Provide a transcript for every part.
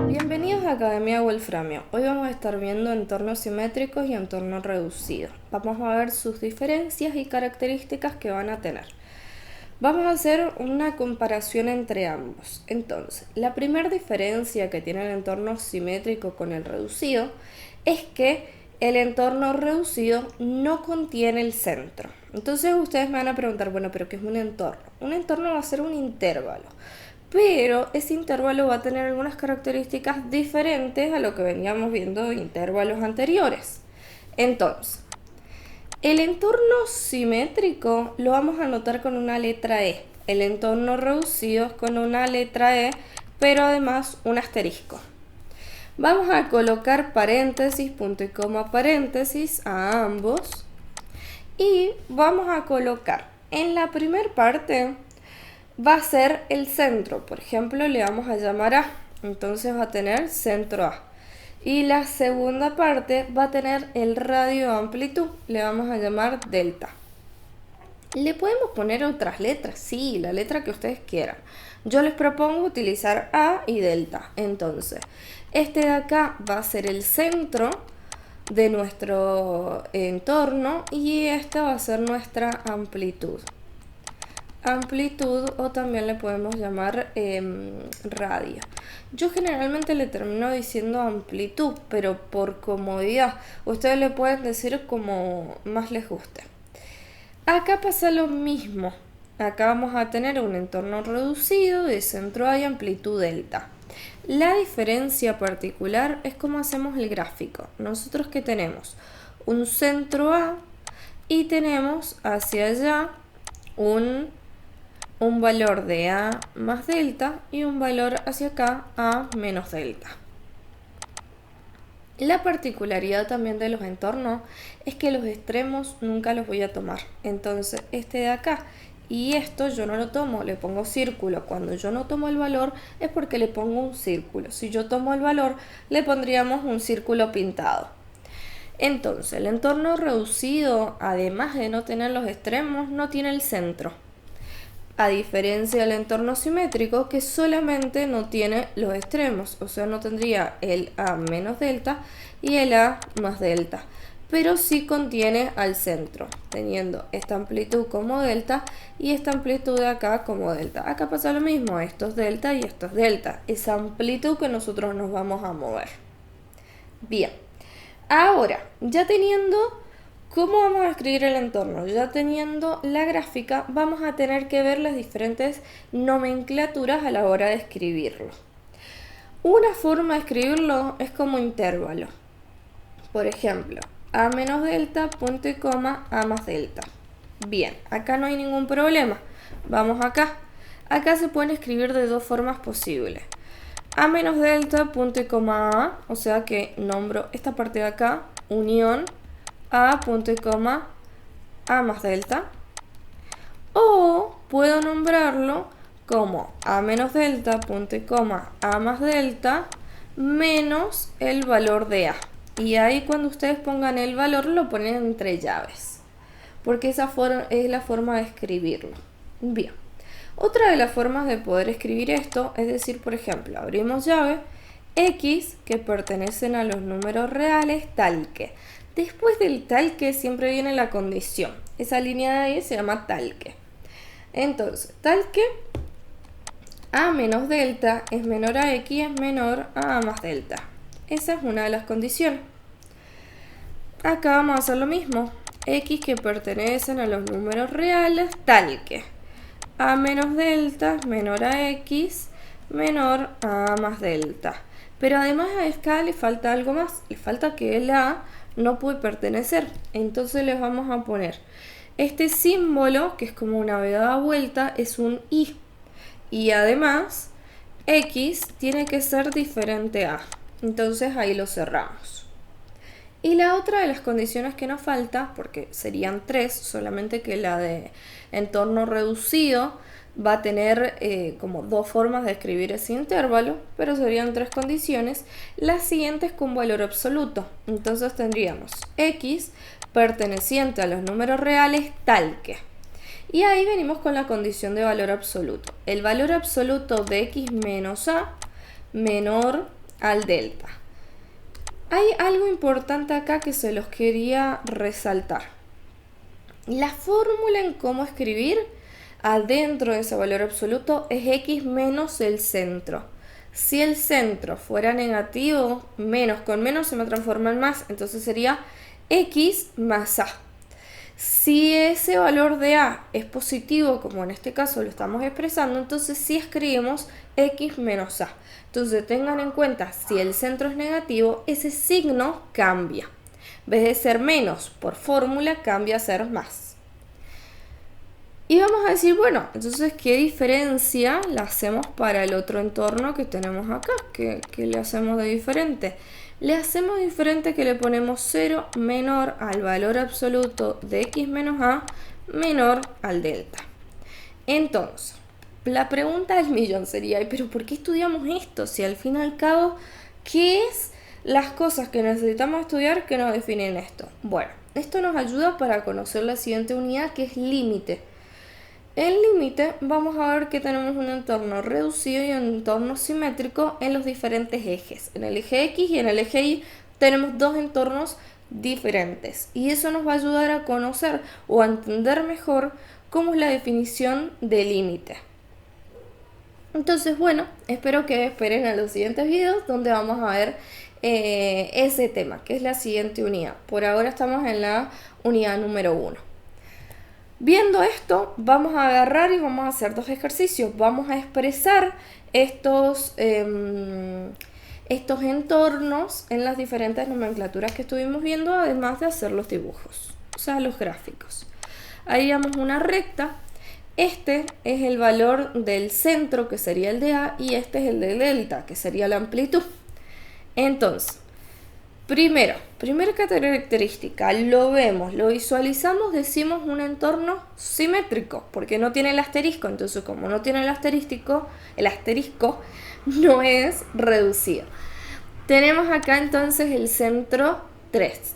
Bienvenidos a Academia Wolframio. Hoy vamos a estar viendo entornos simétricos y entornos reducidos. Vamos a ver sus diferencias y características que van a tener. Vamos a hacer una comparación entre ambos. Entonces, la primera diferencia que tiene el entorno simétrico con el reducido es que el entorno reducido no contiene el centro. Entonces ustedes me van a preguntar, bueno, ¿pero qué es un entorno? Un entorno va a ser un intervalo, pero ese intervalo va a tener algunas características diferentes a lo que veníamos viendo en intervalos anteriores. Entonces, el entorno simétrico lo vamos a anotar con una letra E. El entorno reducido es con una letra E, pero además un asterisco. Vamos a colocar paréntesis, punto y coma, paréntesis a ambos. Y vamos a colocar en la primera parte va a ser el centro. Por ejemplo, le vamos a llamar A. Entonces va a tener centro A. Y la segunda parte va a tener el radio de amplitud. Le vamos a llamar delta. Le podemos poner otras letras, sí, la letra que ustedes quieran. Yo les propongo utilizar A y delta. Entonces, este de acá va a ser el centro de nuestro entorno y esta va a ser nuestra amplitud. Amplitud, o también le podemos llamar radio. Yo generalmente le termino diciendo amplitud, pero por comodidad ustedes le pueden decir como más les guste. Acá pasa lo mismo. Acá vamos a tener un entorno reducido de centro A y amplitud delta. La diferencia particular es cómo hacemos el gráfico. Nosotros que tenemos un centro A y tenemos hacia allá un valor de A más delta y un valor hacia acá A menos delta. La particularidad también de los entornos es que los extremos nunca los voy a tomar. Entonces este de acá y esto yo no lo tomo, le pongo círculo. Cuando yo no tomo el valor es porque le pongo un círculo. Si yo tomo el valor le pondríamos un círculo pintado. Entonces el entorno reducido, además de no tener los extremos, no tiene el centro. A diferencia del entorno simétrico que solamente no tiene los extremos, o sea, no tendría el A menos delta y el A más delta, pero sí contiene al centro, teniendo esta amplitud como delta y esta amplitud de acá como delta. Acá pasa lo mismo, esto es delta y esto es delta, esa amplitud que nosotros nos vamos a mover. Bien, ahora, ya teniendo ¿cómo vamos a escribir el entorno? Ya teniendo la gráfica, vamos a tener que ver las diferentes nomenclaturas a la hora de escribirlo. Una forma de escribirlo es como intervalo. Por ejemplo, A menos delta, punto y coma, A más delta. Bien, acá no hay ningún problema. Vamos acá. Acá se pueden escribir de dos formas posibles. A menos delta, punto y coma A, o sea que nombro esta parte de acá, unión A, punto y coma, A más delta. O puedo nombrarlo como A menos delta, punto y coma, A más delta, menos el valor de A. Y ahí cuando ustedes pongan el valor lo ponen entre llaves, porque esa es la forma de escribirlo. Bien, otra de las formas de poder escribir esto es decir, por ejemplo, abrimos llave, X que pertenecen a los números reales tal que. Después del tal que siempre viene la condición. Esa línea de ahí se llama tal que. Entonces, tal que A menos delta es menor a X es menor a A más delta. Esa es una de las condiciones. Acá vamos a hacer lo mismo. X que pertenecen a los números reales tal que. A menos delta es menor a X menor a A más delta. Pero además a acá le falta algo más. Le falta que el A no puede pertenecer, entonces les vamos a poner este símbolo que es como una V dada vuelta, es un I, y además X tiene que ser diferente a, entonces ahí lo cerramos. Y la otra de las condiciones que nos falta, porque serían tres, solamente que la de entorno reducido va a tener como dos formas de escribir ese intervalo, pero serían tres condiciones. La siguiente es con valor absoluto. Entonces tendríamos X perteneciente a los números reales tal que. Y ahí venimos con la condición de valor absoluto. El valor absoluto de x menos a menor al delta. Hay algo importante acá que se los quería resaltar. La fórmula en cómo escribir adentro de ese valor absoluto es x menos el centro. Si el centro fuera negativo, menos con menos se me transforma en más, entonces sería x más a. Si ese valor de a es positivo, como en este caso lo estamos expresando, entonces sí escribimos x menos a. Entonces tengan en cuenta, si el centro es negativo, ese signo cambia. En vez de ser menos por fórmula, cambia a ser más. Y vamos a decir, bueno, entonces, ¿qué diferencia le hacemos para el otro entorno que tenemos acá? ¿Qué le hacemos de diferente? Le hacemos diferente que le ponemos 0 menor al valor absoluto de x menos a menor al delta. Entonces, la pregunta del millón sería, ¿pero por qué estudiamos esto? Si al fin y al cabo, ¿qué es las cosas que necesitamos estudiar que nos definen esto? Bueno, esto nos ayuda para conocer la siguiente unidad, que es límite. En límite vamos a ver que tenemos un entorno reducido y un entorno simétrico en los diferentes ejes. En el eje X y en el eje Y tenemos dos entornos diferentes. Y eso nos va a ayudar a conocer o a entender mejor cómo es la definición de límite. Entonces, bueno, espero que esperen a los siguientes videos donde vamos a ver ese tema, que es la siguiente unidad. Por ahora estamos en la unidad número 1. Viendo esto, vamos a agarrar y vamos a hacer dos ejercicios. Vamos a expresar estos entornos en las diferentes nomenclaturas que estuvimos viendo, además de hacer los dibujos, o sea, los gráficos. Haríamos una recta. Este es el valor del centro, que sería el de A, y este es el de delta, que sería la amplitud. Entonces, primera característica, lo vemos, lo visualizamos, decimos un entorno simétrico, porque no tiene el asterisco. Entonces, como no tiene el asterisco no es reducido. Tenemos acá entonces el centro 3.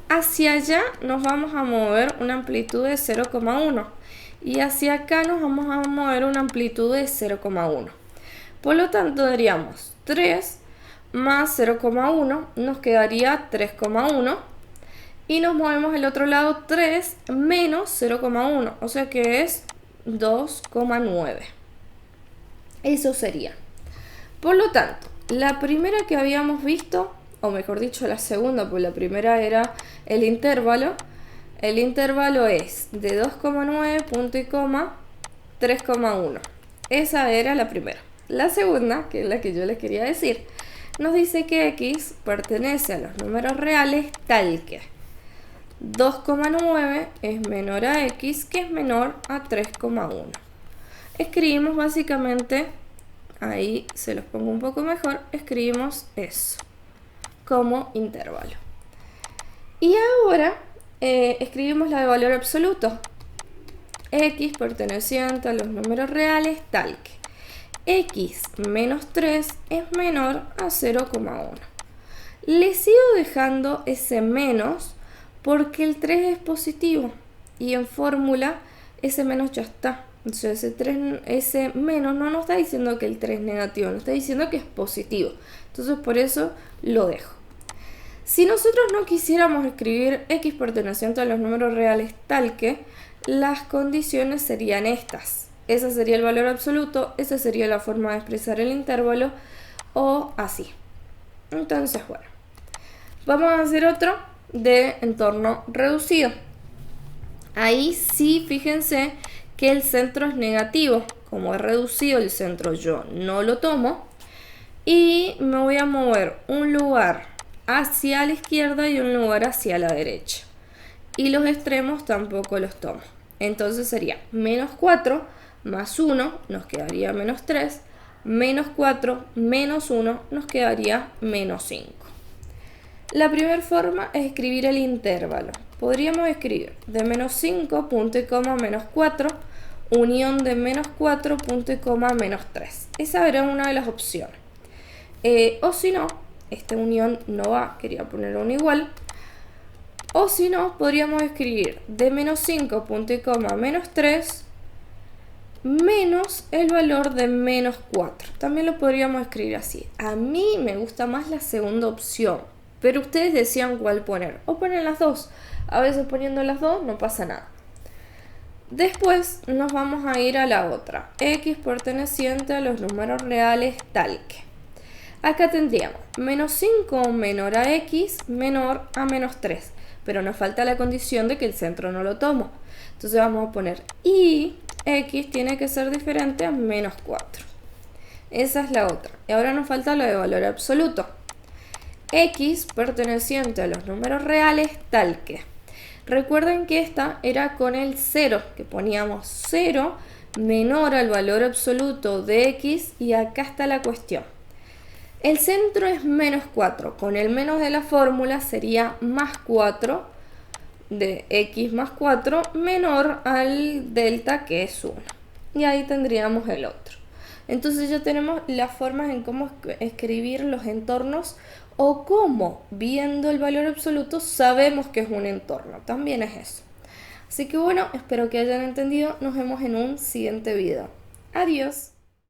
Hacia allá nos vamos a mover una amplitud de 0,1 y hacia acá nos vamos a mover una amplitud de 0,1. Por lo tanto, diríamos 3 más 0,1 nos quedaría 3,1 y nos movemos al otro lado 3 menos 0,1, o sea que es 2,9. Eso sería. Por lo tanto, la primera que habíamos visto, o mejor dicho la segunda, pues la primera era el intervalo. El intervalo es de 2,9 punto y coma 3,1. Esa era la primera. La segunda, que es la que yo les quería decir, nos dice que x pertenece a los números reales tal que 2,9 es menor a x, que es menor a 3,1. Escribimos básicamente, ahí se los pongo un poco mejor, escribimos eso como intervalo. Y ahora escribimos la de valor absoluto. X perteneciente a los números reales tal que x menos 3 es menor a 0,1. Le sigo dejando ese menos porque el 3 es positivo y en fórmula ese menos ya está. Entonces ese menos no nos está diciendo que el 3 es negativo, nos está diciendo que es positivo. Entonces por eso lo dejo. Si nosotros no quisiéramos escribir x perteneciente a los números reales tal que, las condiciones serían estas. Ese sería el valor absoluto, esa sería la forma de expresar el intervalo, o así. Entonces, bueno, vamos a hacer otro de entorno reducido. Ahí sí, fíjense que el centro es negativo. Como es reducido el centro, yo no lo tomo. Y me voy a mover un lugar hacia la izquierda y un lugar hacia la derecha. Y los extremos tampoco los tomo. Entonces sería menos 4 más 1 nos quedaría menos 3, menos 4 menos 1 nos quedaría menos 5. La primera forma es escribir el intervalo. Podríamos escribir de menos 5 punto y coma menos 4, unión de menos 4 punto y coma menos 3. Esa era una de las opciones. O si no, esta unión no va, quería poner un igual. O si no, podríamos escribir de menos 5, punto y coma, menos 3, menos el valor de menos 4. También lo podríamos escribir así. A mí me gusta más la segunda opción, pero ustedes decían cuál poner. O ponen las dos. A veces poniendo las dos no pasa nada. Después nos vamos a ir a la otra. X perteneciente a los números reales tal que. Acá tendríamos menos 5 menor a X menor a menos 3. Pero nos falta la condición de que el centro no lo tomo. Entonces vamos a poner y X tiene que ser diferente a menos 4. Esa es la otra. Y ahora nos falta la de valor absoluto. X perteneciente a los números reales tal que. Recuerden que esta era con el 0, que poníamos 0 menor al valor absoluto de X y acá está la cuestión. El centro es menos 4, con el menos de la fórmula sería más 4 de X más 4 menor al delta que es 1. Y ahí tendríamos el otro. Entonces ya tenemos las formas en cómo escribir los entornos o cómo, viendo el valor absoluto, sabemos que es un entorno. También es eso. Así que bueno, espero que hayan entendido. Nos vemos en un siguiente video. Adiós.